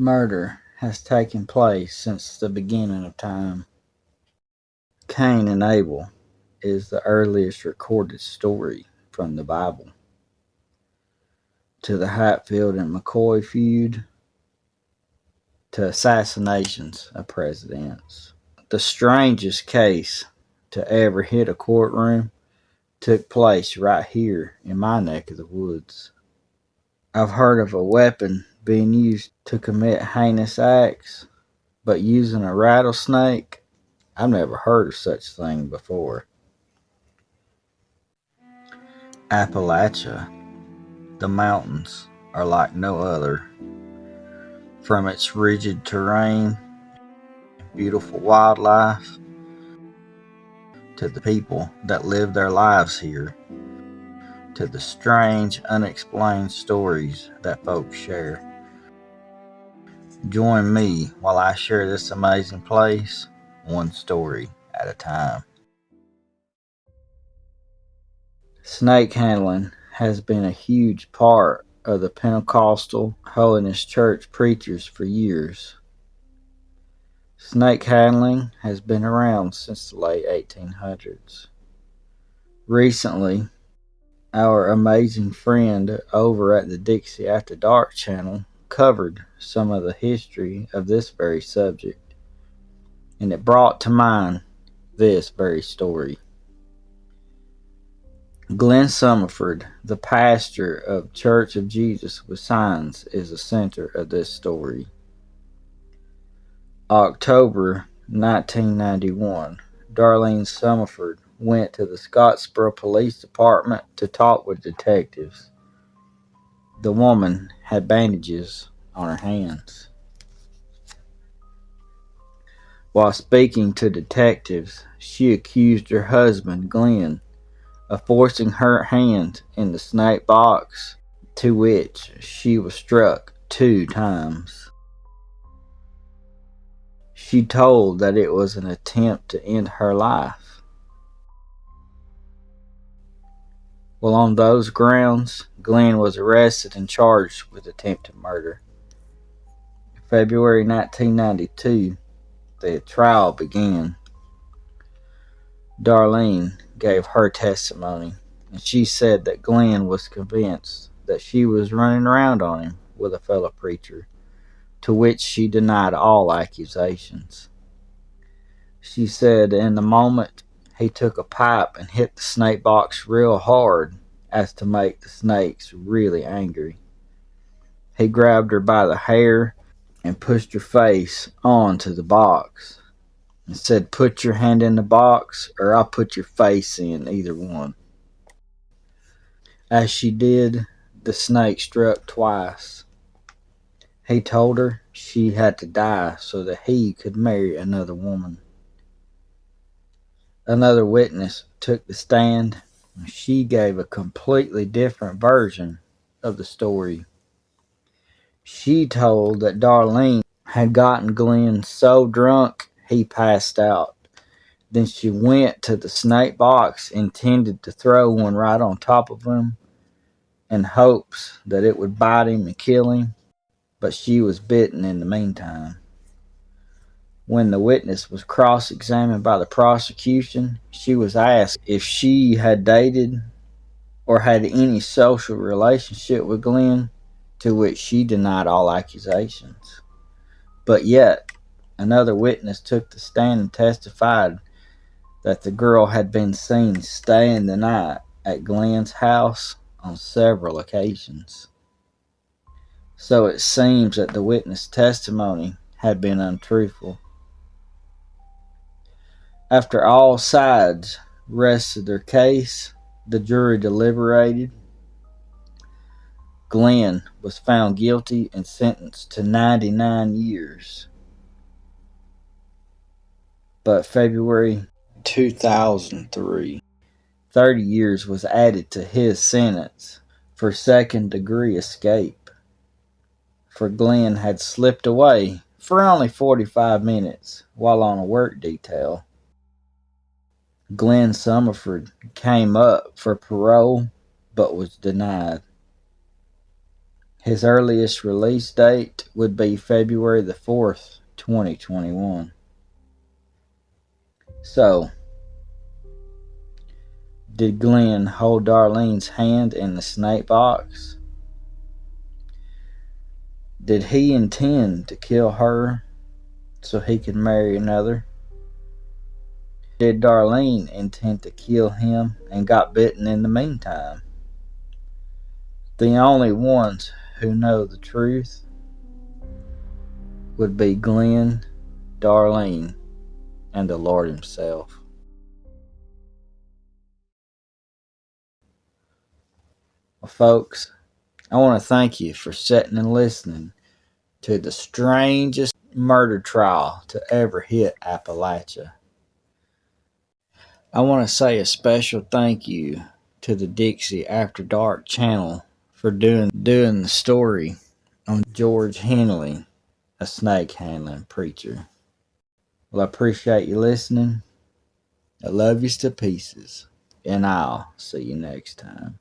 Murder has taken place since the beginning of time. Cain and Abel is the earliest recorded story from the Bible. To the Hatfield and McCoy feud, to assassinations of presidents. The strangest case to ever hit a courtroom took place right here in my neck of the woods. I've heard of a weapon being used to commit heinous acts, but using a rattlesnake, I've never heard of such thing before. Appalachia, the mountains are like no other. From its rigid terrain, beautiful wildlife, to the people that live their lives here, to the strange, unexplained stories that folks share. Join me while I share this amazing place, one story at a time. Snake handling has been a huge part of the Pentecostal Holiness Church preachers for years. Snake handling has been around since the late 1800s. Recently, our amazing friend over at the Dixie After Dark channel covered some of the history of this very subject, and it brought to mind this very story. Glenn Summerford, the pastor of Church of Jesus with Signs, is the center of this story. October 1991, Darlene Summerford went to the Scottsboro Police Department to talk with detectives. The woman had bandages on her hands. While speaking to detectives, she accused her husband, Glenn, of forcing her hand in the snake box, to which she was struck 2 times. She told that it was an attempt to end her life. Well, on those grounds, Glenn was arrested and charged with attempted murder. In February 1992, the trial began. Darlene gave her testimony, and she said that Glenn was convinced that she was running around on him with a fellow preacher, to which she denied all accusations. She said in the moment he took a pipe and hit the snake box real hard as to make the snakes really angry. He grabbed her by the hair and pushed her face onto the box and said, "Put your hand in the box or I'll put your face in, either one." As she did, the snake struck twice. He told her she had to die so that he could marry another woman. Another witness took the stand, and she gave a completely different version of the story. She told that Darlene had gotten Glenn so drunk he passed out. Then she went to the snake box, intended to throw one right on top of him in hopes that it would bite him and kill him, but she was bitten in the meantime. When the witness was cross-examined by the prosecution, she was asked if she had dated or had any social relationship with Glenn, to which she denied all accusations. But yet, another witness took the stand and testified that the girl had been seen staying the night at Glenn's house on several occasions. So it seems that the witness' testimony had been untruthful. After all sides rested their case, the jury deliberated. Glenn was found guilty and sentenced to 99 years. But February 2003, 30 years was added to his sentence for second-degree escape. For Glenn had slipped away for only 45 minutes while on a work detail. Glenn Summerford came up for parole but was denied. His earliest release date would be February the 4th, 2021. So, did Glenn hold Darlene's hand in the snake box? Did he intend to kill her so he could marry another? Did Darlene intend to kill him and got bitten in the meantime? The only ones who know the truth would be Glenn, Darlene, and the Lord himself. Well, folks, I want to thank you for sitting and listening to the strangest murder trial to ever hit Appalachia. I want to say a special thank you to the Dixie After Dark channel for doing the story on George Henley, a snake handling preacher. Well, I appreciate you listening. I love you to pieces, and I'll see you next time.